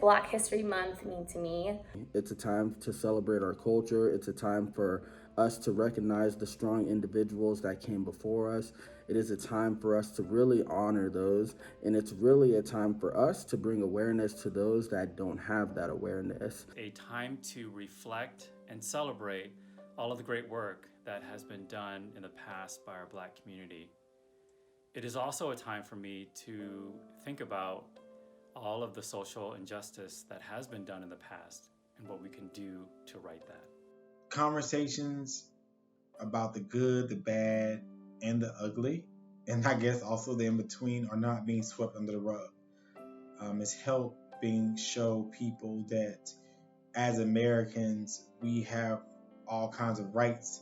Black History Month mean to me? It's a time to celebrate our culture. It's a time for us to recognize the strong individuals that came before us. It is a time for us to really honor those. And it's really a time for us to bring awareness to those that don't have that awareness. A time to reflect and celebrate all of the great work that has been done in the past by our Black community. It is also a time for me to think about all of the social injustice that has been done in the past and what we can do to right that. Conversations about the good, the bad, and the ugly, and I guess also the in between, are not being swept under the rug. It's helping show people that as Americans, we have all kinds of rights,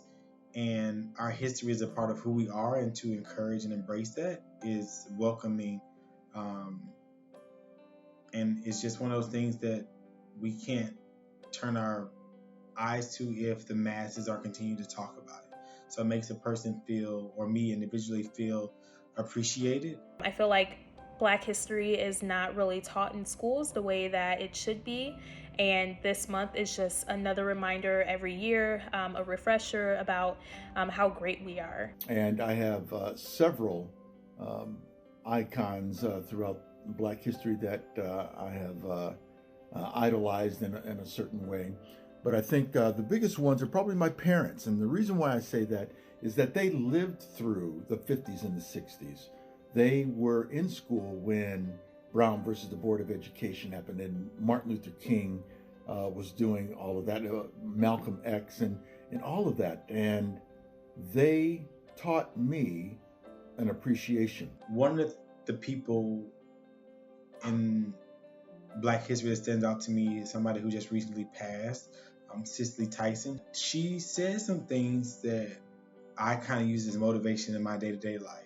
and our history is a part of who we are, and to encourage and embrace that is welcoming. And it's just one of those things that we can't turn our eyes to if the masses are continuing to talk about it. So it makes a person feel, or me individually feel, appreciated. I feel like Black history is not really taught in schools the way that it should be. And this month is just another reminder every year, a refresher about how great we are. And I have several icons throughout Black history that I have idolized in a certain way. But I think the biggest ones are probably my parents. And the reason why I say that is that they lived through the 50s and the 60s. They were in school when Brown versus the Board of Education happened, and Martin Luther King was doing all of that, Malcolm X and all of that. And they taught me an appreciation. One of the people in Black history that stands out to me is somebody who just recently passed, Cicely Tyson. She said some things that I kind of use as motivation in my day-to-day life.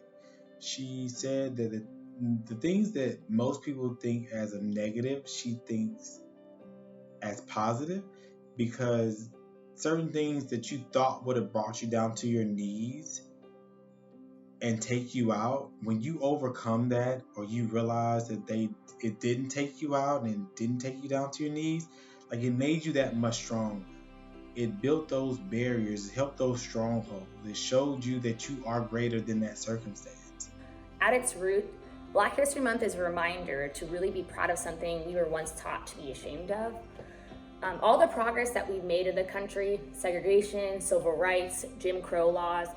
She said that the things that most people think as a negative, she thinks as positive, because certain things that you thought would have brought you down to your knees and take you out, when you overcome that, or you realize that it didn't take you out and didn't take you down to your knees, like, it made you that much stronger. It built those barriers, it helped those strongholds. It showed you that you are greater than that circumstance. At its root, Black History Month is a reminder to really be proud of something we were once taught to be ashamed of. All the progress that we've made in the country, segregation, civil rights, Jim Crow laws,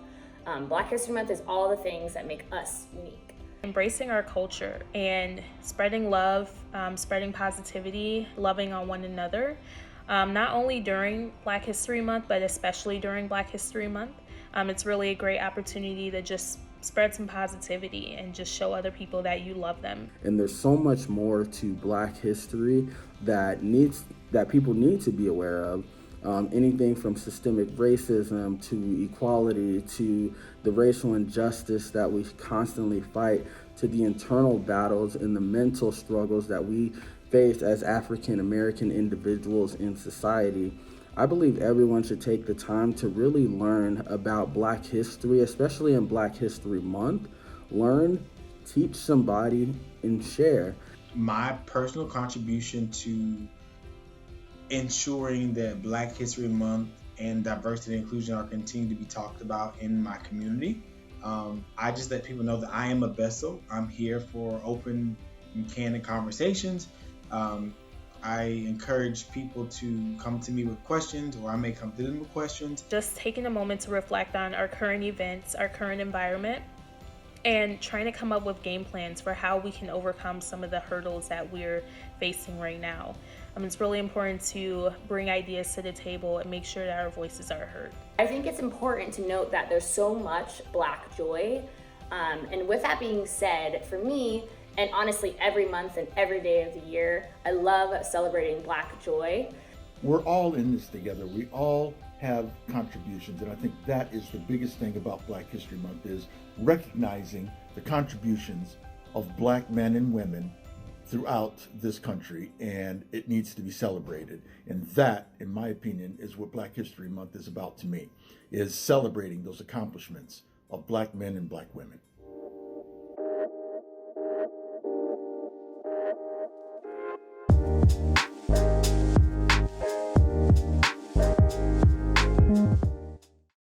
Black History Month is all the things that make us unique. Embracing our culture and spreading love, spreading positivity, loving on one another, not only during Black History Month, but especially during Black History Month. It's really a great opportunity to just spread some positivity and just show other people that you love them. And there's so much more to Black history that people need to be aware of. Anything from systemic racism to equality to the racial injustice that we constantly fight, to the internal battles and the mental struggles that we face as African American individuals in society. I believe everyone should take the time to really learn about Black history, especially in Black History Month. Learn, teach somebody, and share. My personal contribution to ensuring that Black History Month and diversity and inclusion are continuing to be talked about in my community. I just let people know that I am a vessel. I'm here for open and candid conversations. I encourage people to come to me with questions, or I may come to them with questions. Just taking a moment to reflect on our current events, our current environment, and trying to come up with game plans for how we can overcome some of the hurdles that we're facing right now. It's really important to bring ideas to the table and make sure that our voices are heard. I think it's important to note that there's so much Black joy. And with that being said, for me, and honestly every month and every day of the year, I love celebrating Black joy. We're all in this together. We all have contributions, and I think that is the biggest thing about Black History Month, is recognizing the contributions of Black men and women throughout this country, and it needs to be celebrated. And that, in my opinion, is what Black History Month is about to me, is celebrating those accomplishments of Black men and Black women. Bye.